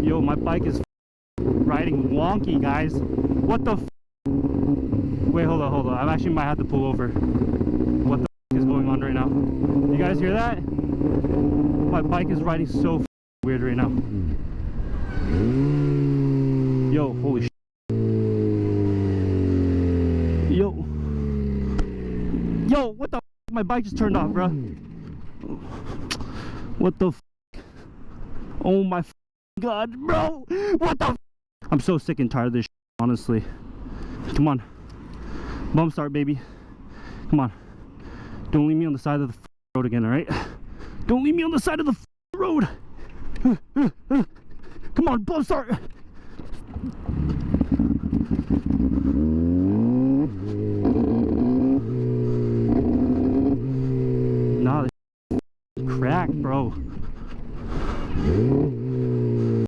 Yo, my bike is riding wonky, guys. What the Wait, hold on. I actually might have to pull over. What the is going on right now? You guys hear that? My bike is riding so weird right now. Yo, holy shit. Yo, what the my bike just turned off, bro. What the oh my god, bro. What the I'm so sick and tired of this shit, honestly. Come on. Bump start, baby. Come on. Don't leave me on the side of the road again, alright? Don't leave me on the side of the road. Come on, bump start. Nah, this crack, bro.